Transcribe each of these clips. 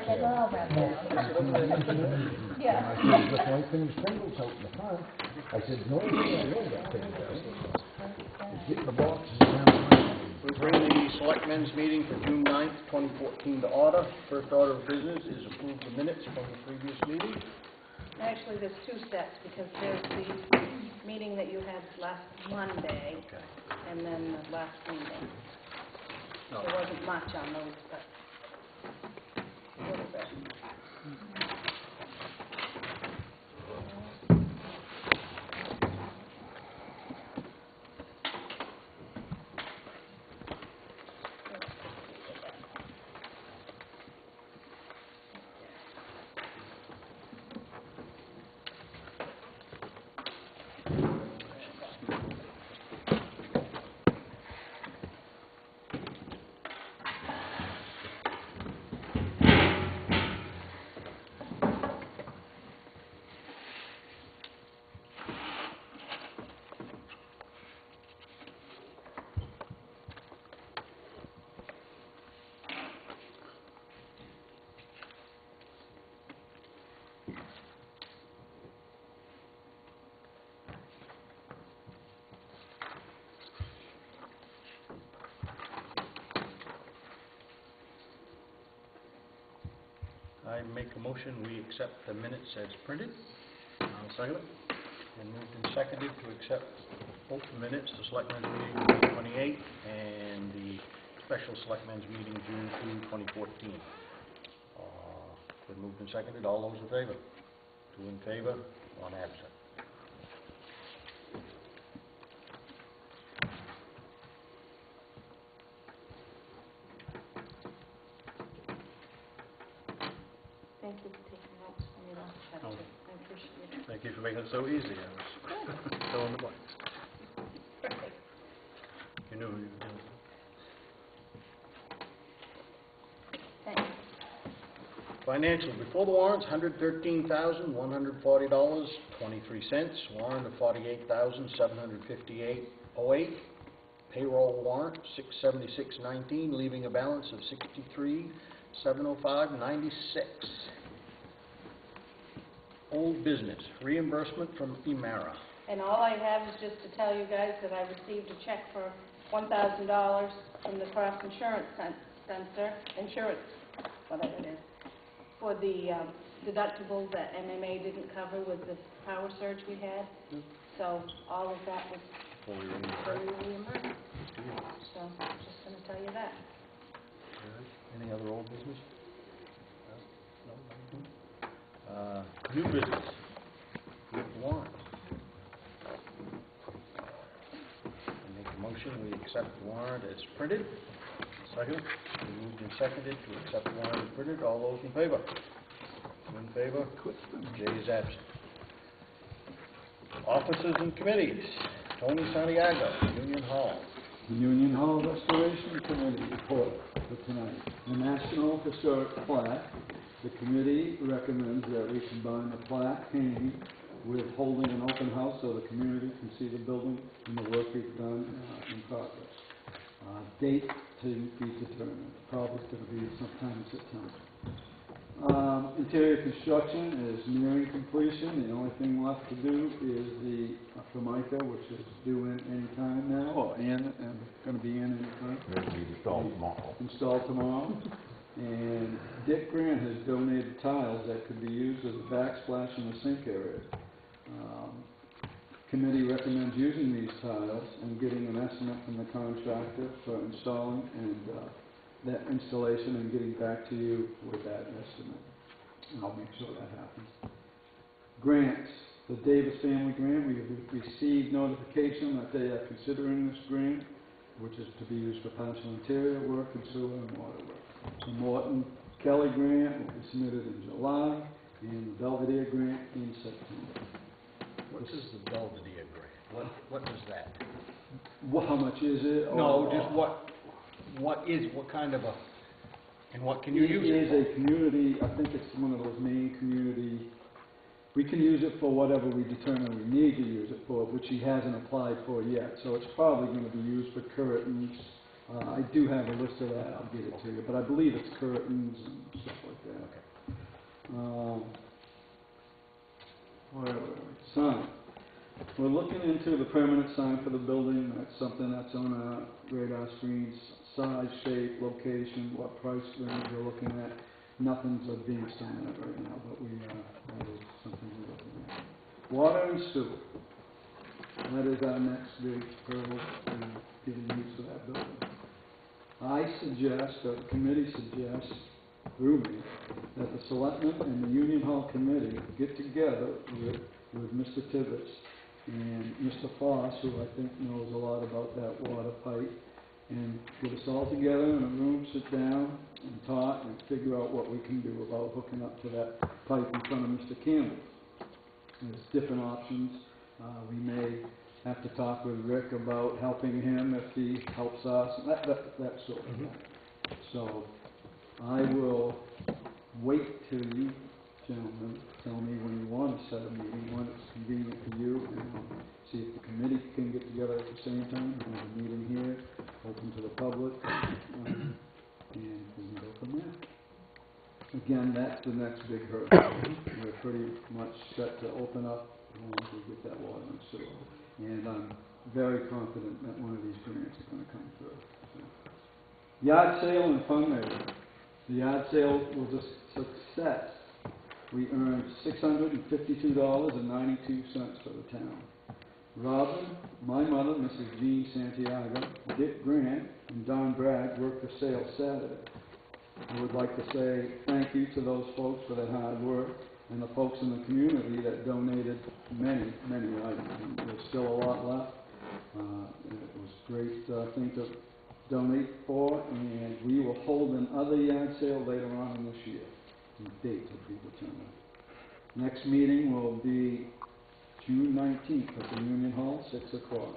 I said, oh, that down. Yeah. I said, just like them singles out in the front. I said, no, I will get things out. Get the boxes down. We bring the Selectmen's meeting for June 9th, 2014 to order. First order of business is approve the minutes from the previous meeting. Actually, there's two steps, because there's the meeting that you had last Monday, Okay. and then the last meeting. No. There wasn't much on those, but a little bit. I make a motion, we accept the minutes as printed. I'll second it. And moved and seconded to accept both the minutes, the Selectmen's meeting June 28th and the special Selectmen's meeting June 2, 2014. Been moved and seconded. All those in favor? 2 in favor, 1 absent. Thank you for taking notes. You don't have to. I appreciate it. Thank you for making it so easy. I was fill in the blanks. Perfect. You knew who you were doing. Thanks. Financial, before the warrants, $113,140.23. Warrant of $48,758.08. Payroll warrant, $676.19, leaving a balance of $63,705.96. Old business, reimbursement from Emara. And all I have is just to tell you guys that I received a check for $1,000 from the Cross Insurance Center, whatever it is, for the deductibles that MMA didn't cover with the power surge we had. So all of that was fully reimbursed. So I'm just going to tell you that. Any other old business? No? New business. Warrant. I make a motion, we accept the warrant as printed. Second. Moved and seconded to accept the warrant as printed. All those in favor? 2 in favor. Jay is absent. Officers and committees. Tony Santiago, Union Hall. The Union Hall Restoration Committee report for tonight. The National Historic Plaque. The committee recommends that we combine the plaque hanging with holding an open house so the community can see the building and the work we've done in progress. Date to be determined. Probably going to be sometime in September. Interior construction is nearing completion. The only thing left to do is the Formica, which is due in any time now, or going to be in any time. It'll be installed tomorrow. Installed tomorrow. And Dick Grant has donated tiles that could be used as a backsplash in the sink area. Committee recommends using these tiles and getting an estimate from the contractor for installing and that installation and getting back to you with that estimate. And I'll make sure that happens. Grants. The Davis Family Grant, we have received notification that they are considering this grant, which is to be used for partial interior work and sewer and water work. The Morton Kelly Grant will be submitted in July, and the Belvedere Grant in September. What is the Belvedere grant? What is that? Well, how much is it? No, just what kind of a, and what can you use it for? It is a community, I think it's one of those main community, we can use it for whatever we determine we need to use it for, which he hasn't applied for yet. So it's probably going to be used for curtains. I do have a list of that, I'll get it to you, but I believe it's curtains and stuff like that. Okay. we're looking into the permanent sign for the building. That's something that's on our radar screens, size, shape, location, what price range we're looking at. Nothing's advanced on that right now, but that is something we're looking at. Water and sewer. That is our next big hurdle in getting use of that building. I suggest, or the committee suggests, through me, that the Selectmen and the Union Hall Committee get together with Mr. Tibbetts and Mr. Foss, who I think knows a lot about that water pipe, and get us all together in a room, sit down and talk and figure out what we can do about hooking up to that pipe in front of Mr. Campbell. There's different options. We may have to talk with Rick about helping him if he helps us, that sort of thing. So I will wait till you gentlemen tell me when you want to set a meeting, when it's convenient for you, and see if the committee can get together at the same time, and have a meeting here, open to the public, and we can go from there. Again, that's the next big hurdle. We're pretty much set to open up once we get that water and sewer. And I'm very confident that one of these grants is going to come through. So. Yard sale and fundraising. The yard sale was a success. We earned $652.92 for the town. Robin, my mother, Mrs. Jean Santiago, Dick Grant, and Don Bragg worked the sale Saturday. I would like to say thank you to those folks for their hard work and the folks in the community that donated many, many items. And there's still a lot left. It was a great thing to donate for, and we will hold another yard sale later on in this year. The date will be determined. Next meeting will be June 19th at the Union Hall, 6 o'clock.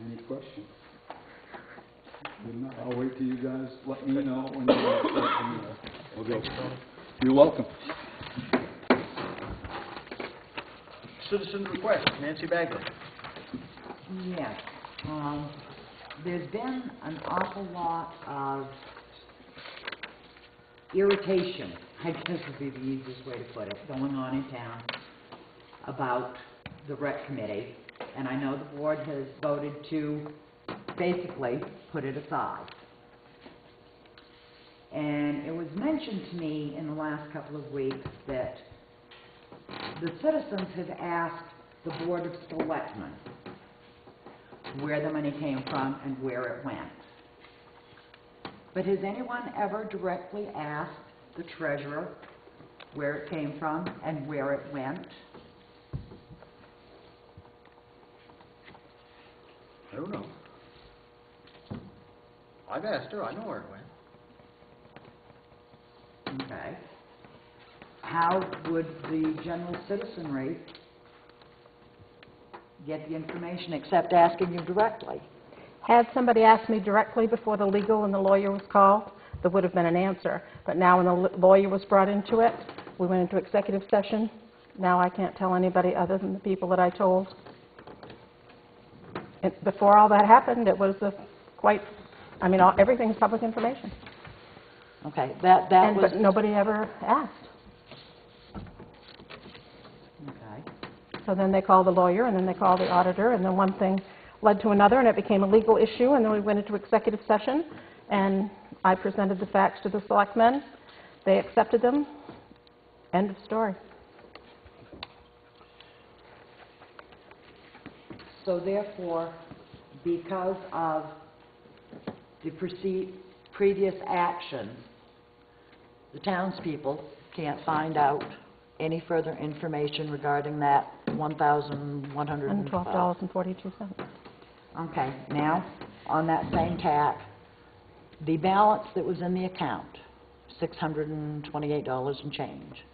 Any questions? Good enough. I'll wait till you guys let me know when you want to start the meeting. Thanks, Tony. You're welcome. Citizen request, Nancy Bagley. Yes. There's been an awful lot of irritation, I guess would be the easiest way to put it, going on in town about the rec committee. And I know the board has voted to basically put it aside. And it was mentioned to me in the last couple of weeks that the citizens have asked the Board of Selectmen where the money came from and where it went. But has anyone ever directly asked the treasurer where it came from and where it went? I don't know. I've asked her, I know where it went. Okay. How would the general citizenry get the information except asking you directly? Had somebody asked me directly before the legal and the lawyer was called, there would have been an answer. But now when the lawyer was brought into it, we went into executive session. Now I can't tell anybody other than the people that I told. Before all that happened, it was everything's public information. Okay, that was... But nobody ever asked. Okay. So then they called the lawyer, and then they called the auditor, and then one thing led to another, and it became a legal issue, and then we went into executive session, and I presented the facts to the selectmen. They accepted them. End of story. So therefore, because of the previous actions, the townspeople can't find out any further information regarding that $112.42. Okay, now, on that same tack, the balance that was in the account, $628 and change,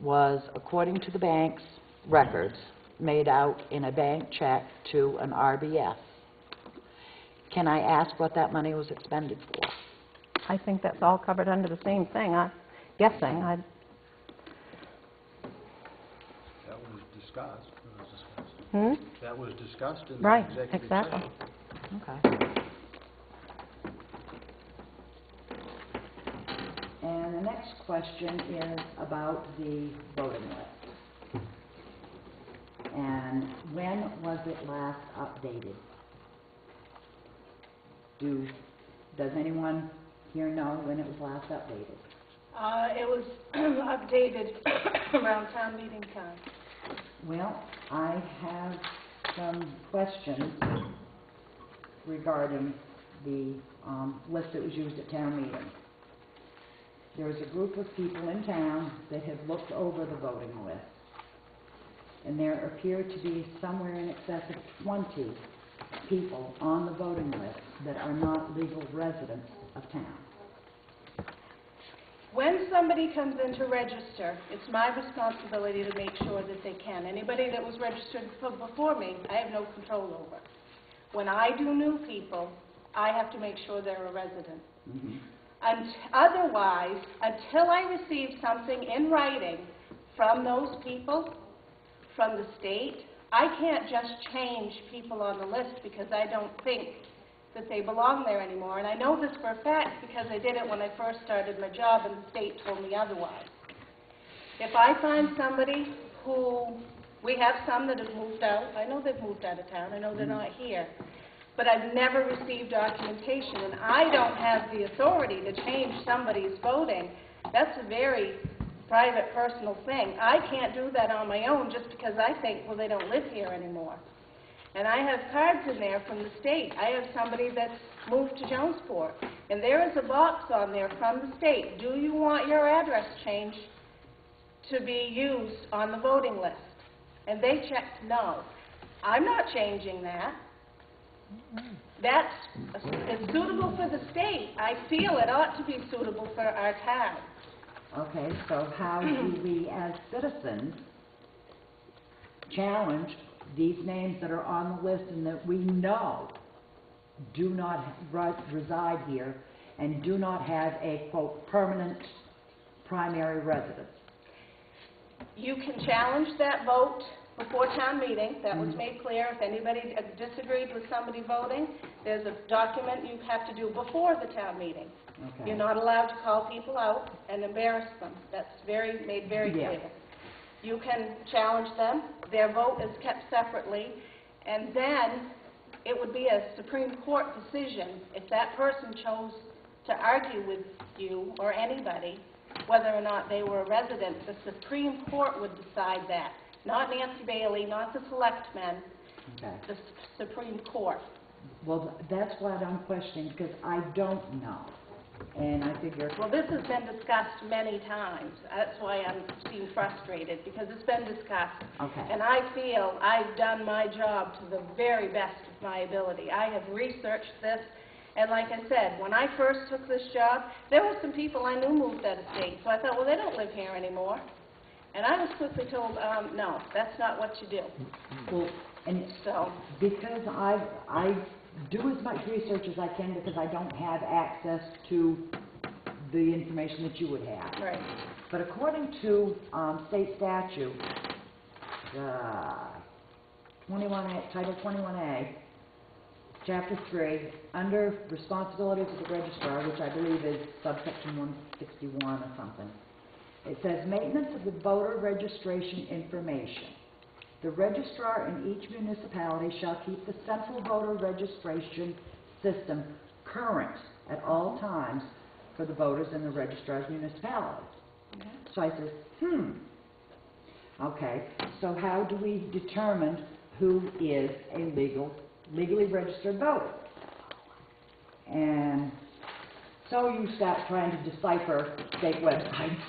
was, according to the bank's records, made out in a bank check to an RBS. Can I ask what that money was expended for? I think that's all covered under the same thing. I'm guessing. That was discussed. That was discussed in the Right, executive exactly. session. Okay. And the next question is about the voting list. and when was it last updated? Does anyone here know when it was last updated? It was updated around town meeting time. Well, I have some questions regarding the list that was used at town meeting. There's a group of people in town that have looked over the voting list, and there appear to be somewhere in excess of 20 people on the voting list that are not legal residents of town. When somebody comes in to register, it's my responsibility to make sure that they can. Anybody that was registered before me, I have no control over. When I do new people, I have to make sure they're a resident. Mm-hmm. And otherwise, until I receive something in writing from those people, from the state, I can't just change people on the list because I don't think that they belong there anymore. And I know this for a fact because I did it when I first started my job and the state told me otherwise. If I find somebody who, we have some that have moved out, I know they've moved out of town, I know they're not here, but I've never received documentation and I don't have the authority to change somebody's voting. That's a very private, personal thing. I can't do that on my own just because I think, well, they don't live here anymore. And I have cards in there from the state. I have somebody that's moved to Jonesport, and there is a box on there from the state. Do you want your address changed to be used on the voting list? And they checked no. I'm not changing that. It's suitable for the state. I feel it ought to be suitable for our town. Okay, so how do we as citizens challenge these names that are on the list and that we know do not reside here and do not have a, quote, permanent primary residence? You can challenge that vote before town meeting. That was made clear. If anybody disagreed with somebody voting, there's a document you have to do before the town meeting. Okay. You're not allowed to call people out and embarrass them. That's made very clear. You can challenge them. Their vote is kept separately. And then it would be a Supreme Court decision if that person chose to argue with you or anybody whether or not they were a resident. The Supreme Court would decide that. Not Nancy Bailey, not the Selectmen, the Supreme Court. Well, that's what I'm questioning because I don't know. And I figure... Well, this has been discussed many times. That's why I'm being frustrated, because it's been discussed. Okay. And I feel I've done my job to the very best of my ability. I have researched this, and like I said, when I first took this job, there were some people I knew moved out of state. So I thought, well, they don't live here anymore. And I was quickly told, no, that's not what you do. Well, and so because I do as much research as I can because I don't have access to the information that you would have. Right. But according to state statute, Title 21A, Chapter 3, under responsibilities of the registrar, which I believe is subsection 161 or something, it says maintenance of the voter registration information. The registrar in each municipality shall keep the central voter registration system current at all times for the voters in the registrar's municipality. Okay. So I said, okay, so how do we determine who is a legally registered voter? And so you start trying to decipher state websites.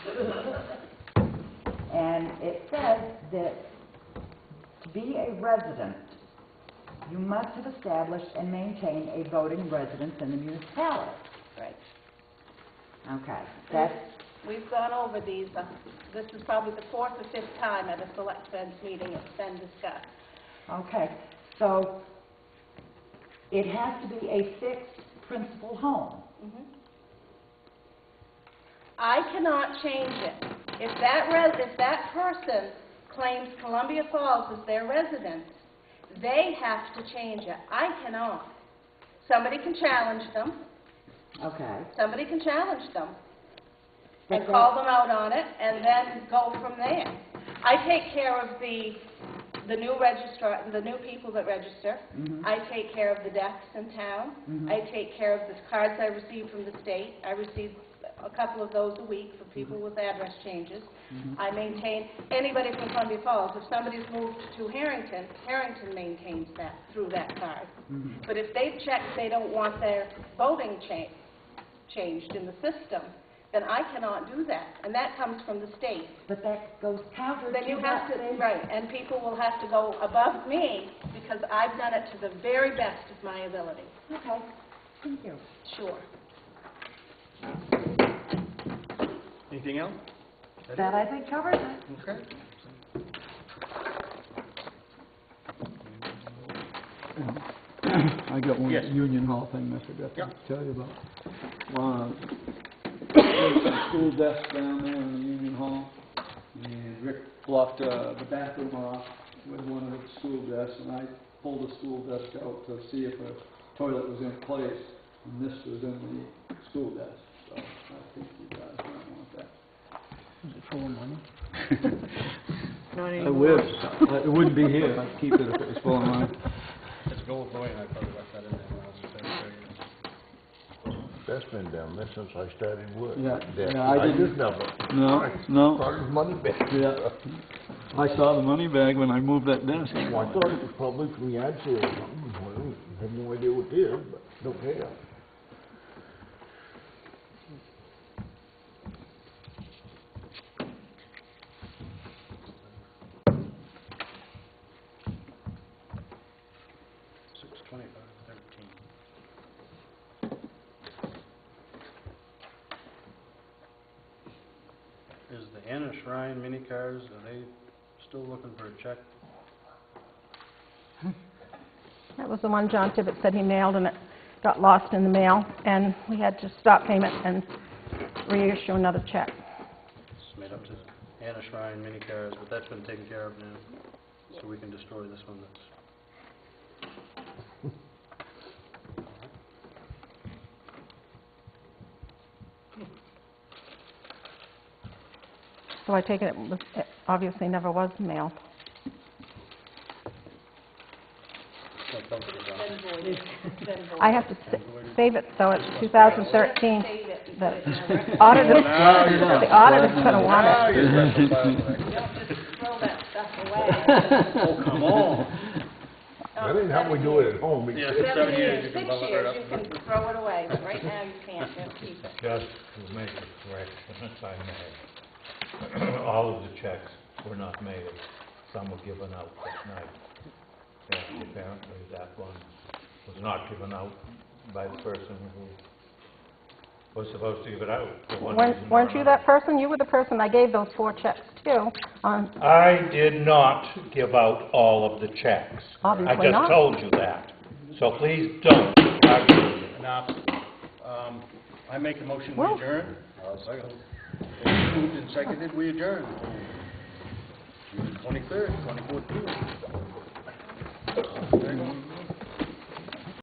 And it says that to be a resident, you must have established and maintained a voting residence in the municipality. Right. Okay. That's, we've gone over these. This is probably the 4th or 5th time at a Selectmen's meeting it's been discussed. okay. So it has to be a fixed principal home. Mm-hmm. I cannot change it. If that person claims Columbia Falls as their residence, they have to change it. I cannot. Somebody can challenge them. Okay. Somebody can challenge them and But call them out on it and then go from there. I take care of the the new registrar, the new people that register. Mhm. I take care of the deaths in town. Mhm. I take care of the cards I receive from the state. I receive a couple of those a week for people with address changes. I maintain anybody from Columbia Falls. If somebody's moved to Harrington, Harrington maintains that through that card. But if they've checked they don't want their voting changed in the system, then I cannot do that, and that comes from the state. But that goes counter Then you to have that to, same- right, and people will have to go above me because I've done it to the very best of my ability. Okay, thank you. Sure. Anything else? That I think covers it. Okay. I got one Yes. Union Hall thing I forgot Yeah. to tell you about. There's some school desks down there in the Union Hall, and Rick blocked the bathroom off with one of the school desks, and I pulled the school desk out to see if a toilet was in place, and this was in the school desk, so I think you guys might want that. Is it full of money? I wish. It wouldn't be here. I'd keep it if it was full of money. It's gold boy, and I probably left that in there when I was there. That's been down there since I started work. Yeah, There. yeah, I didn't- just never. No. Brought his money back. Yeah. I saw the money bag when I moved that desk. Well, I thought it was probably from the yard sale or something. Well, I have no idea what it is, but don't care. Is the Anna Shrine mini cars, are they still looking for a check? That was the one John Tibbet said he mailed, and it got lost in the mail, and we had to stop payment and reissue another check. It's made up to Anna Shrine mini cars, but that's been taken care of now, so we can destroy this one that's... So I take it it obviously never was mailed. No, don't put it down. I have to save it, so it's 2013. The auditor's gonna want Now it. you're pressing the file back. Don't just throw that stuff away. Oh, come on. That ain't how we do it at home. Yeah, 7 years, you 6 can bubble it years, right you up. can throw it away, but right now you can't, you have to keep it. Just to make a correction, if I may. All of the checks were not mailed. Some were given out that night. And apparently that one was not given out by the person who was supposed to give it out. for one reason or Weren't you another. that person? You were the person I gave those 4 checks to. I did not give out all of the checks. Obviously I not. just told you that. So please don't argue with me. Now, I make a motion we Well- adjourn. I'll second. It's moved and seconded, we adjourn. June 23rd, 2014.